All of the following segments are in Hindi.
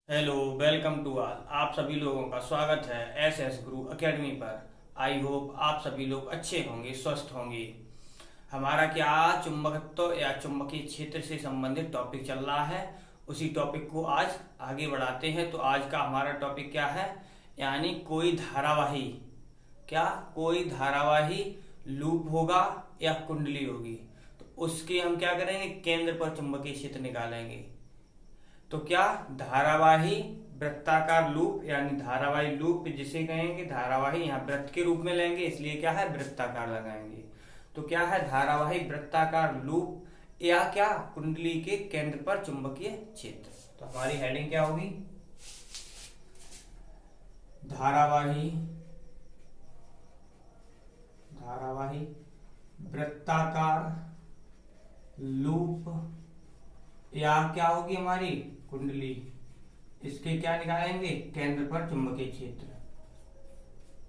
Hello, welcome to all. आप सभी लोगों का स्वागत है एस एस गुरु एकेडमी पर। आई होप आप सभी लोग अच्छे होंगे, स्वस्थ होंगे। हमारा क्या चुंबकत्व या चुंबकीय क्षेत्र से संबंधित टॉपिक चल रहा है, उसी टॉपिक को आज आगे बढ़ाते हैं। तो आज का हमारा टॉपिक क्या है, यानी कोई धारावाही, क्या कोई धारावाही लूप होगा या कुंडली होगी, तो उसके हम क्या करेंगे, केंद्र पर चुंबकीय क्षेत्र निकालेंगे। तो क्या धारावाही वृत्ताकार लूप, यानी धारावाही लूप जिसे कहेंगे, धारावाही यहाँ वृत्त के रूप में लेंगे, इसलिए क्या है वृत्ताकार लगाएंगे। तो क्या है धारावाही वृत्ताकार लूप या क्या कुंडली के केंद्र पर चुंबकीय क्षेत्र। तो हमारी हेडिंग क्या होगी, धारावाही धारावाही वृत्ताकार लूप या क्या होगी हमारी कुंडली, इसके क्या निकालेंगे, केंद्र पर चुंबकीय क्षेत्र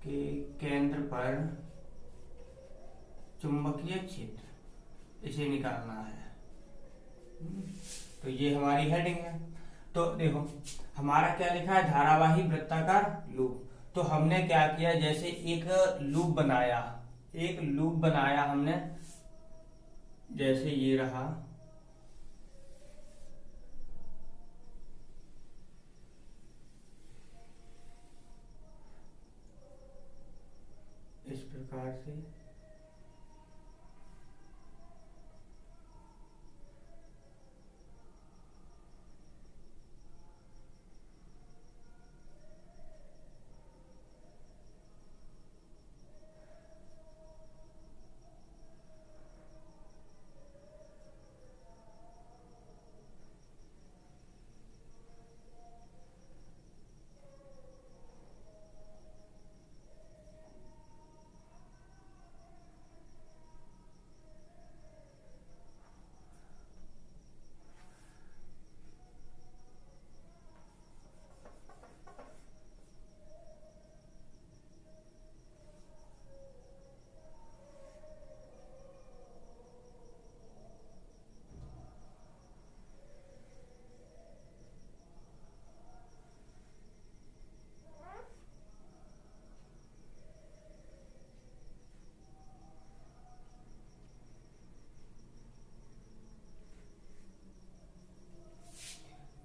के केंद्र पर चुंबकीय क्षेत्र, इसे निकालना है। तो ये हमारी हेडिंग है। तो देखो हमारा क्या लिखा है, धारावाही वृत्ताकार लूप। तो हमने क्या किया, जैसे एक लूप बनाया हमने, जैसे ये रहा, इस प्रकार से।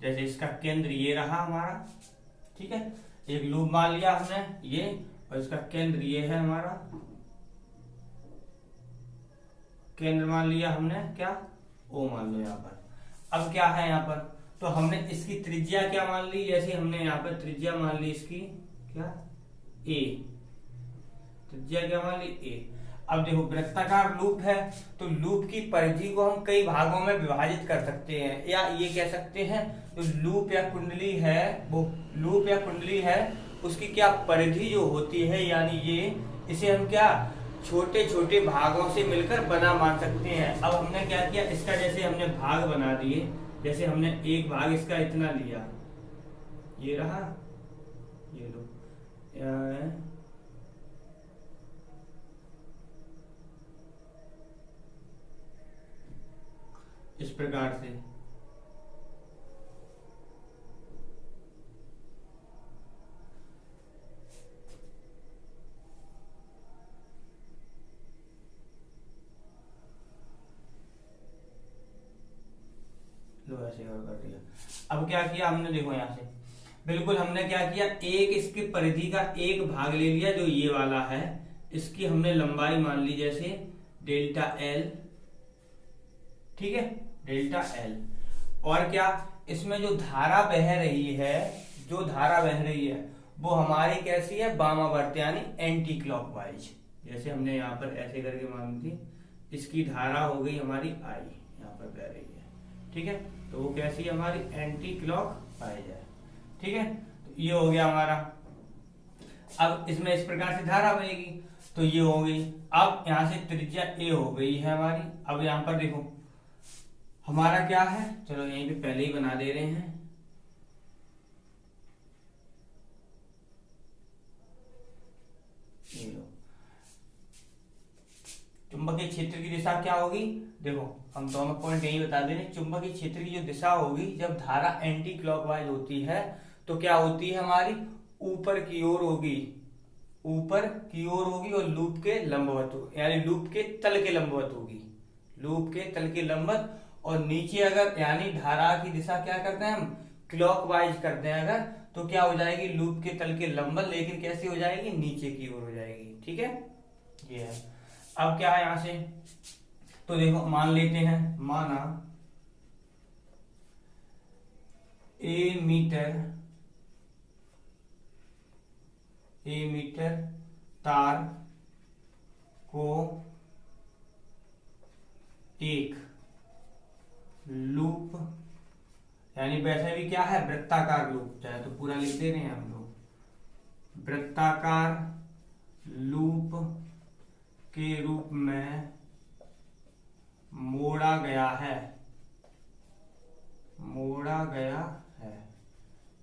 जैसे इसका केंद्र ये रहा हमारा, ठीक है, एक लूप मान लिया हमने ये, और इसका केंद्र ये है हमारा, केंद्र मान लिया हमने क्या, ओ मान लो यहाँ पर। अब क्या है यहाँ पर, तो हमने इसकी त्रिज्या क्या मान ली, जैसे हमने यहाँ पर त्रिज्या मान ली इसकी क्या, ए, त्रिज्या क्या मान ली, ए। अब देखो वृत्ताकार लूप है, तो लूप की परिधि को हम कई भागों में विभाजित कर सकते हैं, या ये कह सकते हैं तो लूप या कुंडली है, वो लूप या कुंडली है, उसकी क्या परिधि जो होती है, यानी ये, इसे हम क्या छोटे छोटे भागों से मिलकर बना मान सकते हैं। अब हमने क्या किया, इसका जैसे हमने भाग बना दिए, जैसे हमने एक भाग इसका इतना लिया, ये रहा, ये लो, इस प्रकार से। लो ऐसे और कर दिया। अब क्या किया हमने, देखो यहां से बिल्कुल हमने क्या किया, एक इसकी परिधि का एक भाग ले लिया जो ये वाला है, इसकी हमने लंबाई मान ली जैसे डेल्टा एल, ठीक है, डेल्टा एल। और क्या, इसमें जो धारा बह रही है, जो धारा बह रही है वो हमारी कैसी है, वामावर्त यानी एंटी क्लॉकवाइज। जैसे हमने यहाँ पर ऐसे करके मान ली, इसकी धारा हो गई हमारी आई, यहाँ पर बह रही है, ठीक है, तो वो कैसी है हमारी एंटी क्लॉकवाइज है, ठीक है। तो ये हो गया हमारा। अब इसमें इस प्रकार से धारा बहेगी, तो ये हो गई। अब यहां से त्रिज्या ए हो गई है हमारी। अब यहां पर देखो हमारा क्या है, चलो यहीं पे पहले ही बना दे रहे हैं, ये लो, चुंबकीय क्षेत्र की दिशा क्या होगी, देखो हम दोनों पॉइंट यही बता दे रहे हैं। चुंबकीय क्षेत्र की जो दिशा होगी जब धारा एंटी क्लॉकवाइज होती है तो क्या होती है हमारी, ऊपर की ओर होगी, ऊपर की ओर होगी और लूप के लंबवत होगी, यानी लूप के तल के लंबवत होगी, लूप के तल के लंबवत। और नीचे अगर यानी धारा की दिशा क्या करते हैं हम, क्लॉकवाइज करते हैं अगर, तो क्या हो जाएगी, लूप के तल के लंबवत, लेकिन कैसी हो जाएगी, नीचे की ओर हो जाएगी। ठीक है, ये है। अब क्या है यहां से, तो देखो मान लेते हैं, माना ए मीटर तार को एक लूप, यानी वैसे भी क्या है, वृत्ताकार लूप, चाहे तो पूरा लिख दे रहे हैं हम लोग, वृत्ताकार लूप के रूप में मोड़ा गया है,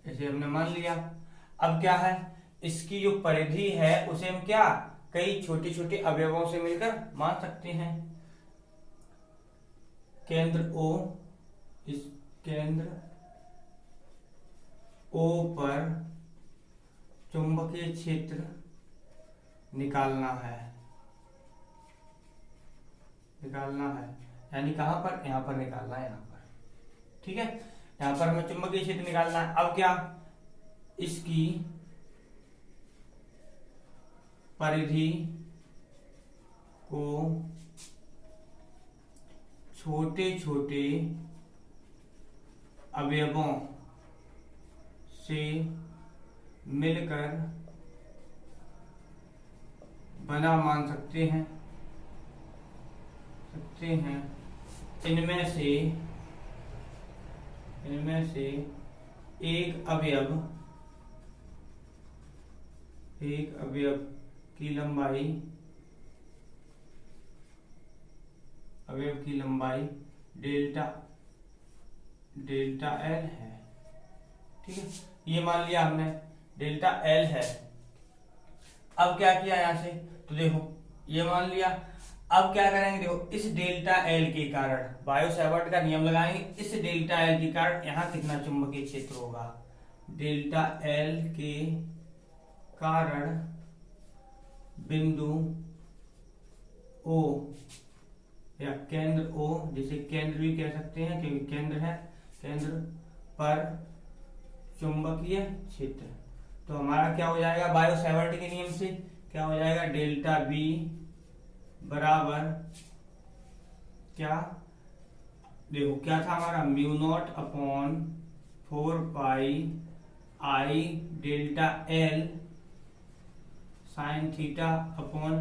इसे हमने मान लिया। अब क्या है, इसकी जो परिधि है उसे हम क्या, कई छोटे छोटे अवयवों से मिलकर मान सकते हैं। केंद्र O, इस केंद्र O पर चुंबकीय क्षेत्र निकालना है, यानी कहां पर, यहां पर निकालना है, यहां पर। ठीक है, यहां पर हमें चुंबकीय क्षेत्र निकालना है। अब क्या, इसकी परिधि को छोटे छोटे अवयवों से मिलकर बना मान सकते हैं, इनमें से एक अवयव की लंबाई डेल्टा एल है। ठीक है, ये मान लिया हमने डेल्टा एल है। अब क्या किया यहां से, तो देखो ये मान लिया। अब क्या करेंगे, देखो इस डेल्टा एल के कारण, बायो सेवर्ट का नियम लगाएंगे, इस डेल्टा एल के कारण यहां कितना चुंबकीय क्षेत्र होगा, डेल्टा एल के कारण बिंदु O या केंद्र O, जिसे केंद्र भी कह सकते हैं क्योंकि केंद्र पर चुंबकीय क्षेत्र, तो हमारा क्या हो जाएगा, बायो सेवर्ट के नियम से क्या हो जाएगा, डेल्टा बी बराबर क्या, देखो क्या था हमारा, mu naught upon 4 pi I delta L sine theta upon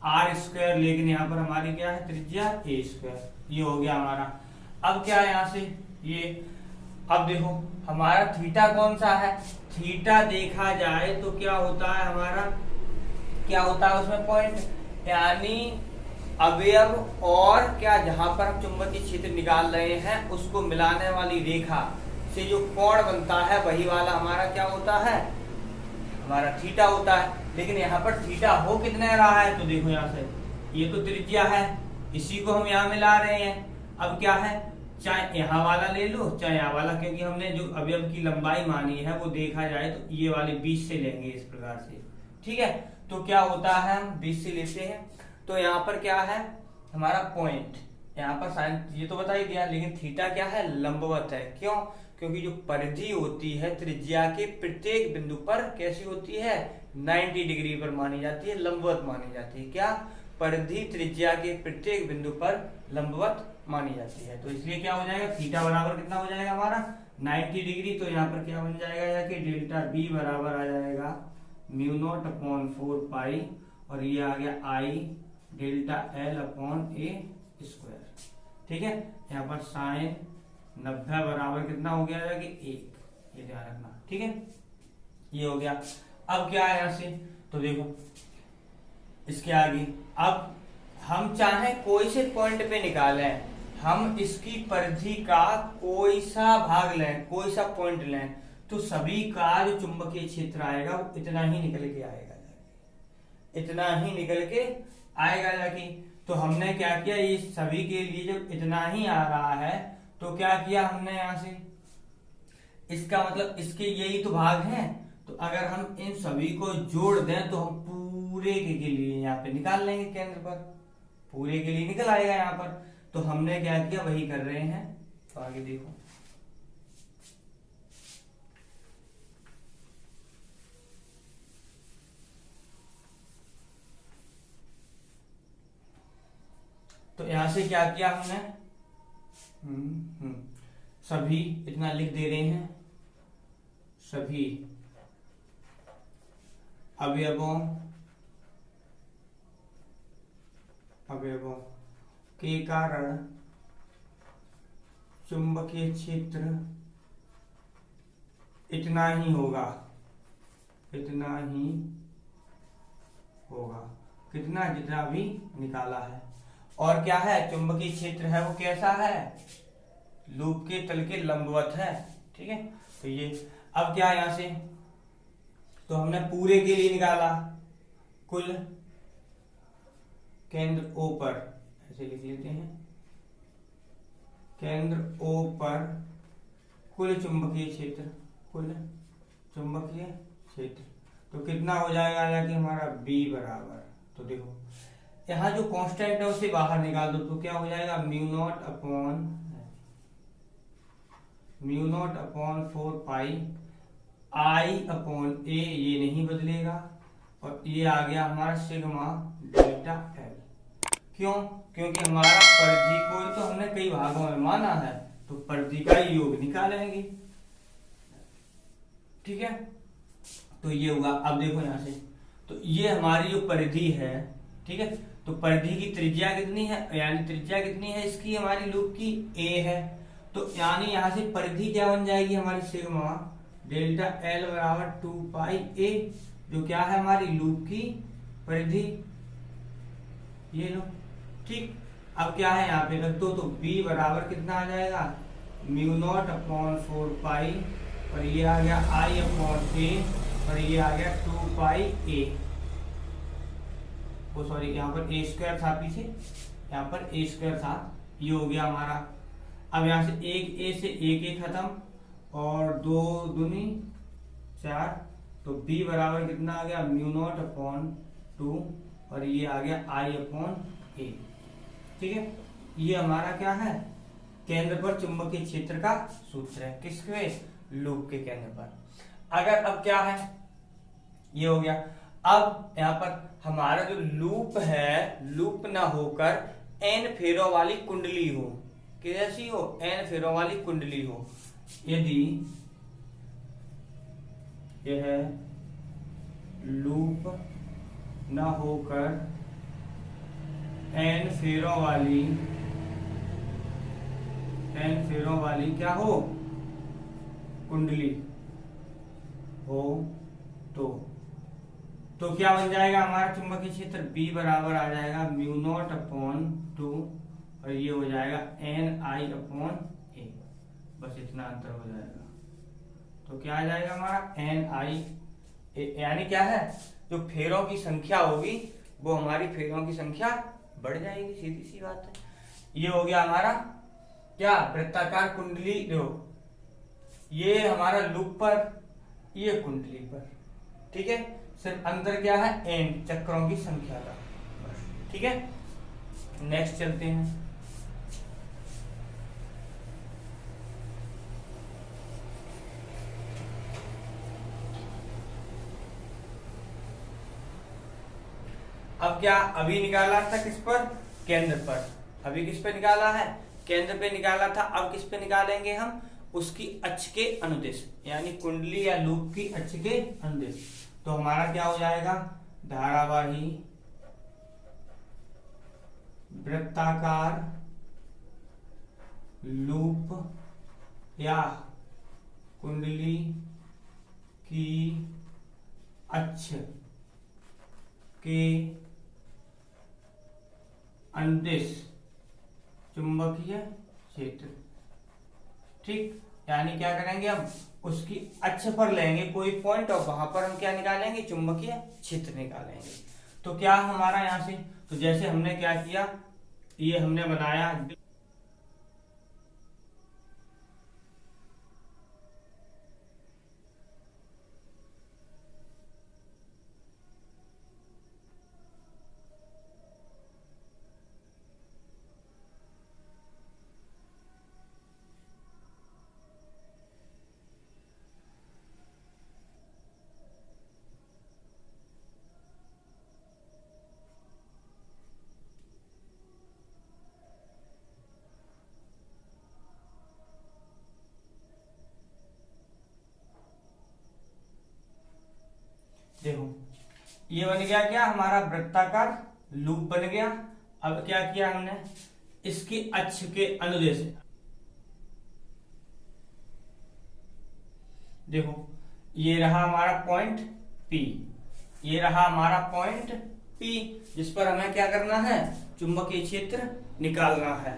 R square, लेकिन यहाँ पर हमारी क्या है, त्रिज्या ए स्क्वायर, ये हो गया हमारा। अब क्या है यहाँ से ये, अब देखो हमारा थीटा कौन सा है, थीटा देखा जाए तो क्या होता है हमारा, क्या होता है उसमें पॉइंट, यानी अवयव और क्या, जहां पर हम चुंबकीय क्षेत्र निकाल रहे हैं उसको मिलाने वाली रेखा से जो कोण बनता है वही वाला हमारा क्या होता है, हमारा थीटा होता है। लेकिन यहाँ पर थीटा हो कितने रहा है, तो देखो यहाँ से ये तो त्रिज्या है, इसी को हम यहाँ मिला रहे हैं। अब क्या है, चाहे यहाँ वाला ले लो चाहे यहाँ वाला, क्योंकि हमने जो अवयव की लंबाई मानी है वो देखा जाए तो ये वाले 20 से लेंगे इस प्रकार से। ठीक है, तो क्या होता है, हम 20 से लेते हैं, तो यहाँ पर क्या है हमारा पॉइंट, यहाँ पर साइन ये तो बता ही दिया, लेकिन थीटा क्या है, लंबवत है। क्यों, क्योंकि जो परिधि होती है त्रिज्या के प्रत्येक बिंदु पर कैसी होती है, 90 डिग्री पर मानी जाती है, लंबवत मानी जाती है। क्या, परिधि त्रिज्या के प्रत्येक बिंदु पर लंबवत मानी जाती है, तो इसलिए क्या हो जाएगा, थीटा बराबर कितना हो जाएगा हमारा 90 डिग्री। तो यहाँ पर क्या बन जाएगा कि डेल्टा बी बराबर आ जाएगा म्यू नॉट अपॉन 4 पाई, और ये आ गया आई delta L upon a square. ठीक है, यहाँ पर साइन 90 बराबर कितना हो गया कि 1, ये ध्यान रखना। ठीक है, ये हो गया। अब क्या है यहाँ से, तो देखो इसके आगे अब हम चाहे कोई से पॉइंट पे निकालें, हम इसकी परिधि का कोई सा भाग लें, कोई सा पॉइंट लें, तो सभी का जो चुंबकीय क्षेत्र आएगा वो इतना ही निकल के आएगा, इतना ही निकल के आएगा जाके। तो हमने क्या किया, ये सभी के लिए जब इतना ही आ रहा है तो क्या किया हमने यहाँ से, इसका मतलब इसके यही तो भाग हैं, तो अगर हम इन सभी को जोड़ दें तो हम पूरे के लिए यहाँ पे निकाल लेंगे, केंद्र पर पूरे के लिए निकल आएगा यहाँ पर। तो हमने क्या किया, वही कर रहे हैं। तो आगे देखो, तो यहां से क्या किया हमने, सभी इतना लिख दे रहे हैं, सभी अवयवों के कारण चुंबकीय क्षेत्र इतना ही होगा, कितना, जितना भी निकाला है। और क्या है, चुंबकीय क्षेत्र है वो कैसा है, लूप के तल के लंबवत है। ठीक है, तो ये अब क्या है, यहां से तो हमने पूरे के लिए निकाला, कुल केंद्र O पर, ऐसे लिख लेते हैं, केंद्र O पर कुल चुंबकीय क्षेत्र, तो कितना हो जाएगा कि हमारा B बराबर, तो देखो यहाँ जो कांस्टेंट है उसे बाहर निकाल दो, तो क्या हो जाएगा, mu naught upon 4 pi I upon A, ये नहीं बदलेगा, और ये आ गया हमारा सिग्मा डेल्टा L। क्यों, क्योंकि हमारा परिधि को तो हमने कई भागों में माना है, तो परिधि का योग निकालेंगे। ठीक है, तो ये होगा। अब देखो यहां से, तो ये हमारी जो परिधि है, ठीक है, तो परिधि की त्रिज्या कितनी है, यानी त्रिज्या कितनी है इसकी, हमारी लूप की A है, तो यानी यहां से परिधि क्या बन जाएगी हमारी, सिग्मा डेल्टा L बराबर 2 पाई A, जो क्या है हमारी लूप की परिधि, ये लो। ठीक, अब क्या है यहाँ पे रख दो, तो B बराबर कितना आ जाएगा, म्यू नॉट अपॉन 4 पाई, और ये आ गया I अपॉन A, और ये आ गया 2 पाई A, ओ सॉरी यहाँ पर A स्क्वायर था पीछे, यहाँ पर A स्क्वायर था, ये हो गया हमारा। अब यहाँ से एक A से एक A खत्म, और 2 दूनी 4, तो B बराबर कितना आ गया, म्यू नॉट अपॉन 2, और ये आ गया I अपॉन A। ठीक है, ये हमारा क्या है, केंद्र पर चुंबकीय क्षेत्र का सूत्र है, किसके, लूप के केंद्र पर। अगर अब क्या है, ये हो गया। अब यहाँ पर हमारा जो लूप है, लूप ना होकर n फेरों वाली कुंडली हो, कैसी हो, n फेरों वाली कुंडली हो। यदि यह लूप ना होकर n फेरों वाली क्या हो, कुंडली हो, तो क्या बन जाएगा हमारा चुंबकीय क्षेत्र, B बराबर आ जाएगा म्यू नॉट अपॉन 2, और ये हो जाएगा NI अपॉन A, बस इतना अंतर हो जाएगा। तो क्या आ जाएगा हमारा NI, यानी क्या है, जो फेरों की संख्या होगी वो हमारी फेरों की संख्या बढ़ जाएगी, सीधी सी बात है। ये हो गया हमारा क्या, वृत्ताकार कुंडली, देखो ये हमारा लूप पर, ये कुंडली पर। ठीक है, सिर्फ अंतर क्या है, n चक्रों की संख्या का, बस। ठीक है, नेक्स्ट चलते हैं। अब क्या, अभी निकाला था किस पर, केंद्र पर, अभी किस पे निकाला है, केंद्र पे निकाला था। अब किस पे निकालेंगे हम, उसकी अक्ष के अनुदिश, यानी कुंडली या लूप की अक्ष के अनुदिश। तो हमारा क्या हो जाएगा, धारावाही वृत्ताकार लूप या कुंडली की अक्ष के अनुदिश चुंबकीय क्षेत्र। ठीक, यानी क्या करेंगे, हम उसकी अक्ष पर लेंगे कोई पॉइंट, और वहां पर हम क्या निकालेंगे, चुंबकीय क्षेत्र निकालेंगे। तो क्या हमारा यहाँ से तो जैसे हमने क्या किया, ये हमने बनाया, देखो ये बन गया क्या हमारा वृत्ताकार लूप बन गया। अब क्या किया हमने, इसकी अक्ष के अनुदेश, देखो ये रहा हमारा पॉइंट P, ये रहा हमारा पॉइंट P, जिस पर हमें क्या करना है, चुंबकीय क्षेत्र निकालना है।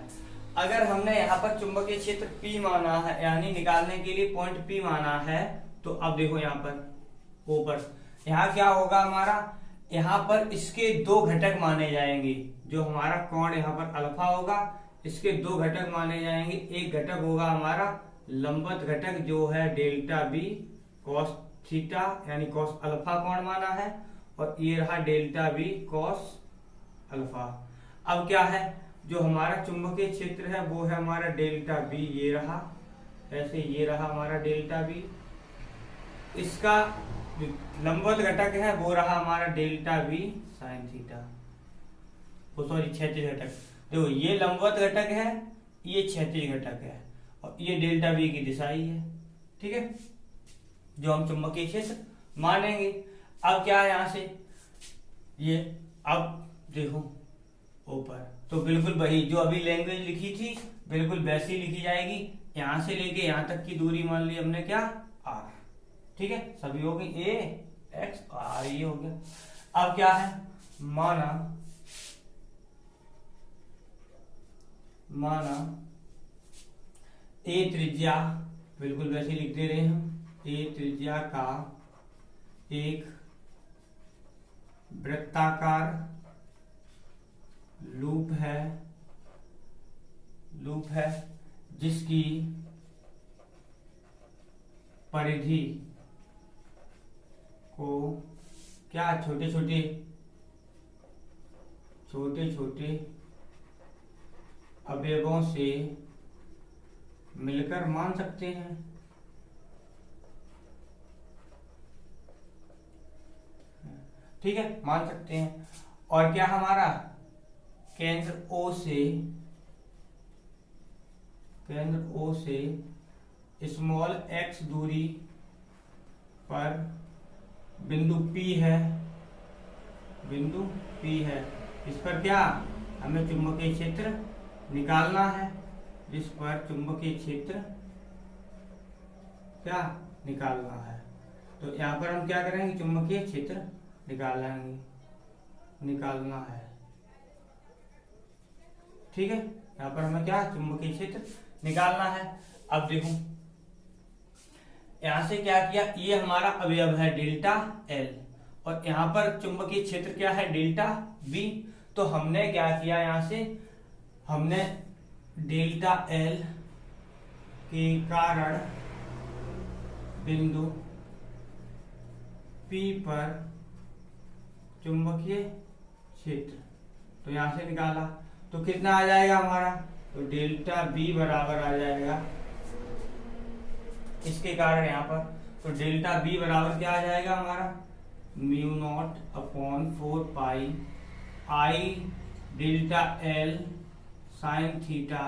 अगर हमने यहाँ पर चुंबकीय क्षेत्र P माना है, यानी निकालने के लिए पॉइंट P माना है, तो अब देखो यहाँ पर ऊपर यहाँ क्या होगा हमारा, यहाँ पर इसके दो घटक माने जाएंगे। जो हमारा कोण यहाँ पर अल्फा होगा, इसके दो घटक माने जाएंगे। एक घटक होगा हमारा लंबवत घटक जो है डेल्टा बी कॉस थीटा, यानी कॉस अल्फा कोण माना है, और ये रहा डेल्टा बी कॉस अल्फा। अब क्या है, जो हमारा चुंबकीय क्षेत्र है वो है हमारा डेल्टा बी, ये रहा ऐसे, ये रहा हमारा डेल्टा बी। इसका लंबवत घटक है वो रहा हमारा delta B sine theta, sorry क्षैतिज घटक। देखो ये लंबवत घटक है, ये क्षैतिज घटक है, और ये डेल्टा बी की दिशा ही है, ठीक है, जो हम चुंबकीय क्षेत्र मानेंगे। अब क्या है, यहां से ये, अब देखो ऊपर, तो बिल्कुल वही जो अभी लैंग्वेज लिखी थी बिल्कुल वैसी लिखी जाएगी। यहां से लेके यहां तक की दूरी मान ली हमने क्या, r, ठीक है, सभी हो गई a x r, ये हो गया। अब क्या है, माना a त्रिज्या, बिल्कुल वैसे लिख दे रहे हैं हम, a त्रिज्या का एक वृत्ताकार लूप है जिसकी परिधि को क्या छोटे छोटे अवयवों से मिलकर मान सकते हैं। ठीक है, मान सकते हैं। और क्या हमारा केंद्र O से स्मॉल x दूरी पर बिंदु P है, इस पर क्या हमें चुंबकीय क्षेत्र निकालना है, जिस पर चुंबकीय क्षेत्र क्या निकालना है। तो यहाँ पर हम क्या करेंगे, चुंबकीय क्षेत्र निकालना है, ठीक है। यहाँ पर हमें क्या चुंबकीय क्षेत्र निकालना है। अब देखो यहां से क्या किया, ये हमारा अवयव है डेल्टा L, और यहाँ पर चुंबकीय क्षेत्र क्या है, डेल्टा V। तो हमने क्या किया, यहां से हमने डेल्टा L के कारण बिंदु P पर चुंबकीय क्षेत्र, तो यहां से निकाला, तो कितना आ जाएगा हमारा, तो डेल्टा B बराबर आ जाएगा इसके कारण यहाँ पर, तो डेल्टा B बराबर क्या आ जाएगा हमारा, mu naught upon 4 pi I delta L sign theta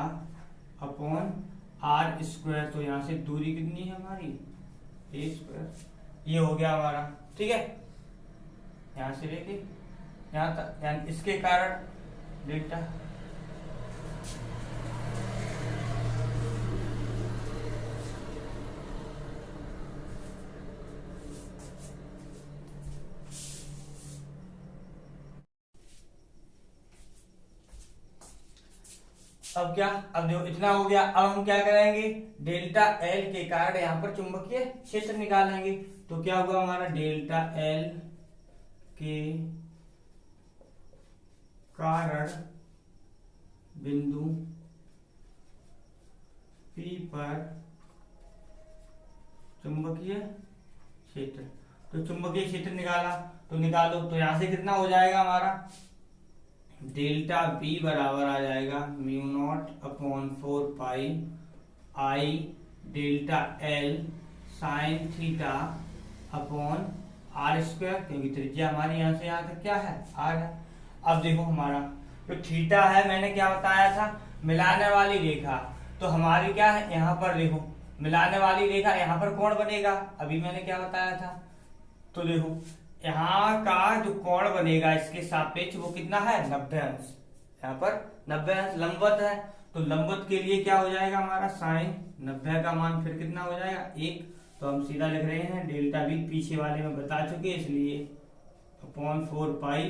upon R square. तो यहाँ से दूरी कितनी है हमारी, a स्क्वायर, ये हो गया हमारा, ठीक है। यहाँ से लेके यहाँ तक, यानी इसके कारण डेल्टा, अब क्या, अब देखो इतना हो गया। अब हम क्या करेंगे, डेल्टा L के कारण यहाँ पर चुंबकीय क्षेत्र निकालेंगे। तो क्या हुआ हमारा, डेल्टा L के कारण बिंदु P पर चुंबकीय क्षेत्र। तो चुंबकीय क्षेत्र निकाला, तो निकालो, तो यहां से कितना हो जाएगा हमारा डेल्टा बी बराबर आ जाएगा mu naught upon 4 pi I delta L sine theta upon R square, क्योंकि त्रिज्या हमारी यहां से यहां तक क्या है आर है। अब देखो हमारा जो थीटा है, मैंने क्या बताया था, मिलाने वाली रेखा, तो हमारी क्या है यहाँ पर देखो मिलाने वाली रेखा, यहाँ पर कोण बनेगा, अभी मैंने क्या बताया था। तो देखो यहाँ का जो कोण बनेगा इसके सापेक्ष वो कितना है 90 अंश, यहाँ पर 90 अंश लंबवत है, तो लंबवत के लिए क्या हो जाएगा हमारा साइन 90 का मान फिर कितना हो जाएगा 1। तो हम सीधा लिख रहे हैं डेल्टा बी, पीछे वाले में बता चुके इसलिए अपॉन 4 पाई,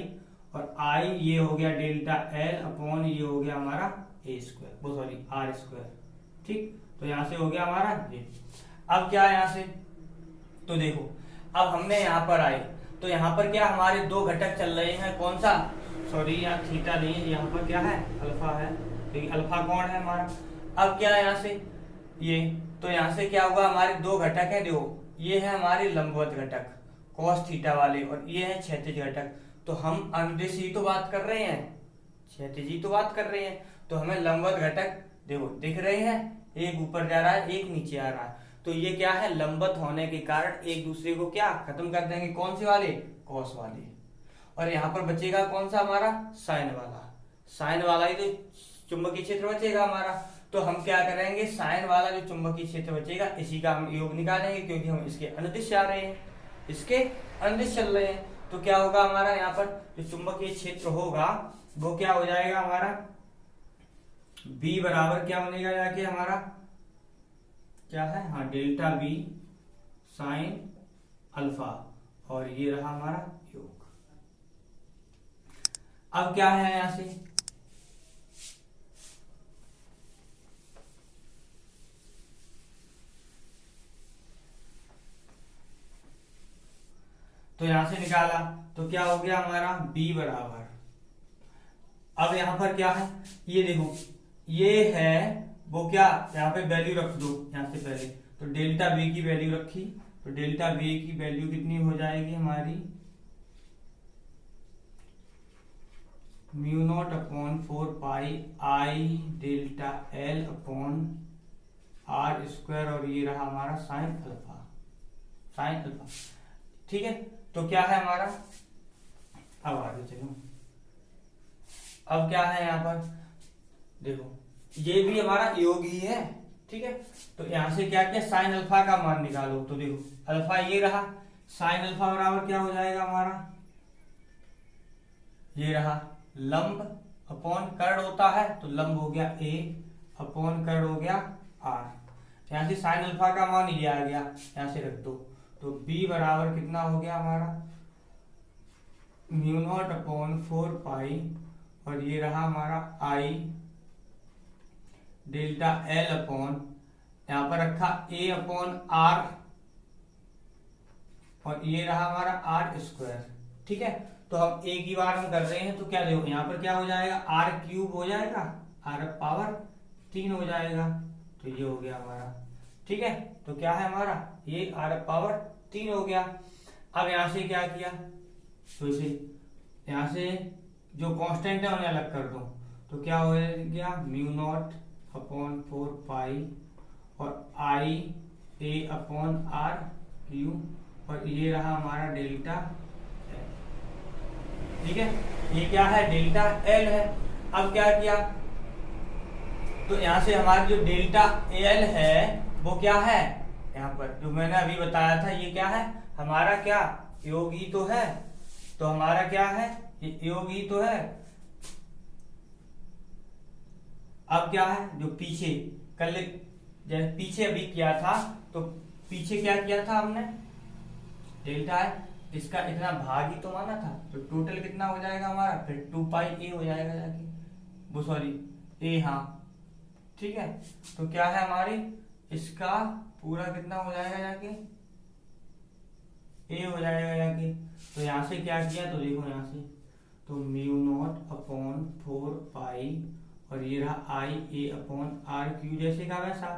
और आई ये हो गया डेल्टा एल अपॉन ये हो गया हमारा ए स्क्वायर, वो सॉरी आर स्क्वायर। ठीक, तो यहाँ से हो गया हमारा ये। अब क्या है यहाँ से, तो देखो अब हमने यहाँ पर आए, तो यहाँ पर क्या हमारे दो घटक चल रहे हैं, कौन सा, सॉरी यहाँ थीटा नहीं है, यहाँ पर क्या है अल्फा है, क्योंकि अल्फा कौन है हमारा। अब क्या है यहाँ से ये, तो यहाँ से क्या होगा हमारे दो घटक है, देखो ये है हमारे लंबवत घटक cos थीटा वाले, और ये है क्षैतिज घटक। तो हम अनुदिश ही तो बात कर रहे हैं, क्षैतिज ही तो बात कर रहे हैं, तो हमें लंबवत घटक देखो दिख रहे हैं, एक ऊपर जा रहा है एक नीचे आ रहा है, तो ये क्या है लंबवत होने के कारण एक दूसरे को क्या खत्म कर देंगे, कौन से वाले cos वाले, और यहाँ पर बचेगा कौन सा हमारा साइन वाला, साइन वाला ही तो चुंबकीय क्षेत्र बचेगा हमारा। तो हम क्या करेंगे, साइन वाला जो चुंबकीय क्षेत्र बचेगा इसी का हम योग निकालेंगे, क्योंकि हम इसके अनुदिश जा रहे हैं, इसके अनुदिश चल रहे हैं। तो क्या होगा हमारा यहाँ पर जो चुंबकीय क्षेत्र होगा वो क्या हो जाएगा हमारा B बराबर क्या बनेगा जाके हमारा क्या है, हाँ डेल्टा बी साइन अल्फा, और ये रहा हमारा योग। अब क्या है यहां से, तो यहां से निकाला तो क्या हो गया हमारा B बराबर, अब यहां पर क्या है ये देखो ये है वो क्या, यहाँ पे वैल्यू रख दो यहाँ से पहले, तो डेल्टा बी की वैल्यू रखी, तो डेल्टा बी की वैल्यू कितनी हो जाएगी हमारी mu naught upon 4 pi I delta L upon R square, और ये रहा हमारा साइन अल्फा, साइन अल्फा। ठीक है, तो क्या है हमारा, अब आगे चलो, अब क्या है यहाँ पर देखो ये भी हमारा योग ही है। ठीक है, तो यहां से क्या किया साइन अल्फा का मान निकालो, तो देखो अल्फा ये रहा, साइन अल्फा बराबर क्या हो जाएगा हमारा, ये रहा लंब अपॉन कर्ण होता है, तो लंब हो गया a अपॉन कर्ण हो गया r। यहां से साइन अल्फा का मान ये आ गया, यहां से रख दो, तो b बराबर कितना हो गया हमारा म्यू नॉट अपॉन 4 पाई, और ये रहा हमारा i डेल्टा एल अपॉन यहां पर रखा a अपॉन r, और ये रहा हमारा आर स्क्वायर। ठीक है, तो हम एक ही बार हम कर रहे हैं, तो क्या देखो यहाँ पर क्या हो जाएगा आर क्यूब हो जाएगा, आर पावर 3 हो जाएगा, तो ये हो गया हमारा। ठीक है, तो क्या है हमारा ये आर पावर 3 हो गया। अब यहां से क्या किया, तो इसे यहां से जो कांस्टेंट है उन्हें अलग कर दो, तो क्या हो गया म्यू नॉट अपॉन 4 पाई और आई ए अपॉन आर क्यू, और ये रहा हमारा डेल्टा एल। ठीक है, ये क्या है डेल्टा एल है। अब क्या किया, तो यहां से हमारी जो डेल्टा एल है वो क्या है, यहाँ पर जो मैंने अभी बताया था ये क्या है हमारा क्या योगी तो है, तो हमारा क्या है ये योगी तो है। अब क्या है जो पीछे कल जैसे पीछे अभी किया था, तो पीछे क्या किया था हमने डेल्टा है इसका इतना भाग ही तो माना था, तो टोटल कितना हो जाएगा हमारा फिर 2 पाई ए हो जाएगा जाके, वो सॉरी ए, हाँ ठीक है। तो क्या है हमारी इसका पूरा कितना हो जाएगा जाके ए हो जाएगा जाके। तो यहां से क्या किया, तो देखो यहां से तो म्यू नॉट अपॉन 4 पाई और ये रहा आई ए अपॉन आर क्यू जैसे का वैसा,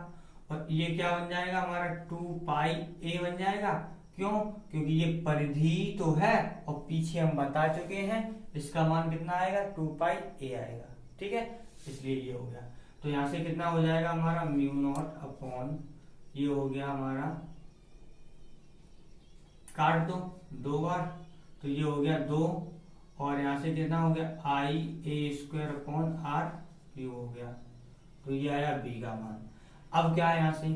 और ये क्या बन जाएगा हमारा 2 पाई ए बन जाएगा। क्यों? क्योंकि ये परिधि तो है और पीछे हम बता चुके हैं इसका मान कितना आएगा 2 पाई ए आएगा, ठीक है, इसलिए ये हो गया। तो यहां से कितना हो जाएगा हमारा म्यू नॉट अपॉन, ये हो गया हमारा, काट दो 2 बार, तो ये हो गया 2 और यहां से कितना हो गया आई a square upon are Q हो गया, तो ये आया बी का मान। अब क्या है यहाँ से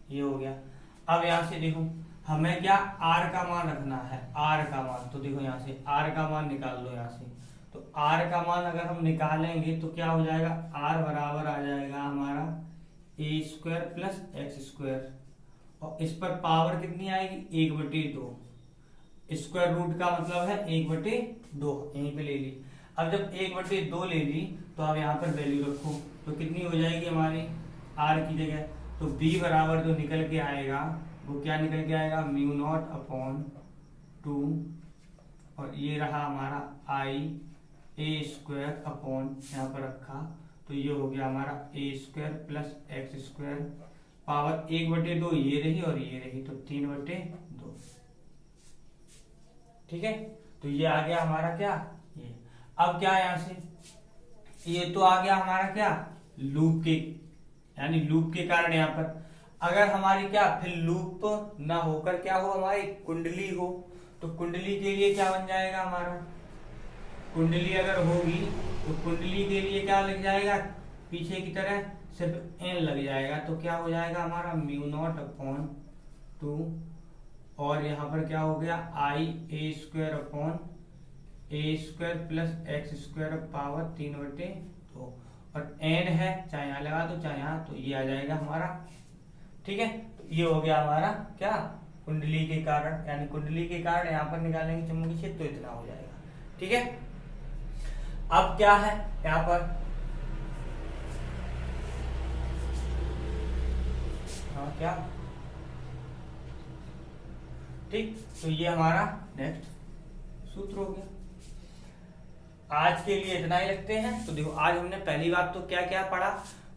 ये हो गया। अब यहाँ से देखो हमें क्या आर का मान रखना है, आर का मान, तो देखो यहाँ से आर का मान निकाल लो यहाँ से। तो आर का मान अगर हम निकालेंगे तो क्या हो जाएगा, आर बराबर आ जाएगा हमारा a square plus x square, और इस पर पावर कितनी आएगी 1/2, स्क्वायर रूट का मतलब है 1/2, यहीं पे ले ली। अब जब 1/2 ले ली तो अब यहाँ पर वैल्यू रखो, तो कितनी हो जाएगी हमारी आर की जगह, तो बी बराबर जो निकल के आएगा वो क्या निकल के आएगा म्यू नॉट अपॉन 2 और ये रहा हमारा आई ए स्क्वायर अपॉन यहाँ पर रखा, तो ये हो गया हमारा a square plus x square, power 1/2 ये रही और ये रही, तो 3/2, ठीक है। तो ये आ गया हमारा क्या ये। अब क्या है यहाँ से, ये तो आ गया हमारा क्या लूप के, यानी लूप के कारण यहाँ पर अगर हमारी क्या फिर लूप ना होकर क्या हो हमारी कुंडली हो, तो कुंडली के लिए क्या बन जाएगा हमारा, कुंडली अगर होगी तो कुंडली के लिए क्या लग जाएगा पीछे की तरह सिर्फ एन लग जाएगा, तो क्या हो जाएगा हमारा म्यू नॉट अपॉन 2 और यहाँ पर क्या हो गया आई a square upon a square plus x square power 3/2 और एन है चाहे यहाँ लगा दो चाहे यहाँ, तो ये आ जाएगा हमारा, ठीक है। तो ये हो गया हमारा क्या कुंडली के कारण, यानी कुंडली के कारण यहाँ पर निकालेंगे चुंबकीय क्षेत्र तो इतना हो जाएगा, ठीक है। अब क्या है यहाँ पर, हाँ क्या, ठीक, तो ये हमारा नेक्स्ट सूत्र हो गया। आज के लिए इतना ही रखते हैं। तो देखो आज हमने पहली बात तो क्या क्या पढ़ा,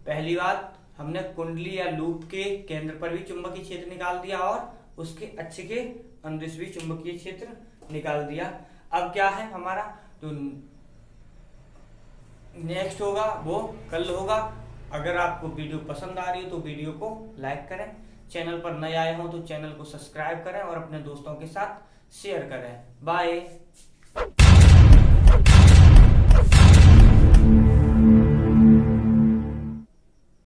पहली बात हमने कुंडली या लूप के केंद्र पर भी चुंबकीय क्षेत्र निकाल दिया और उसके अक्ष के अनुदिश भी चुंबकीय क्षेत्र निकाल दिया। अब क्या है हमारा, तो नेक्स्ट होगा वो कल होगा। अगर आपको वीडियो पसंद आ रही हो तो वीडियो को लाइक करें, चैनल पर नए आए हो तो चैनल को सब्सक्राइब करें और अपने दोस्तों के साथ शेयर करें। बाय।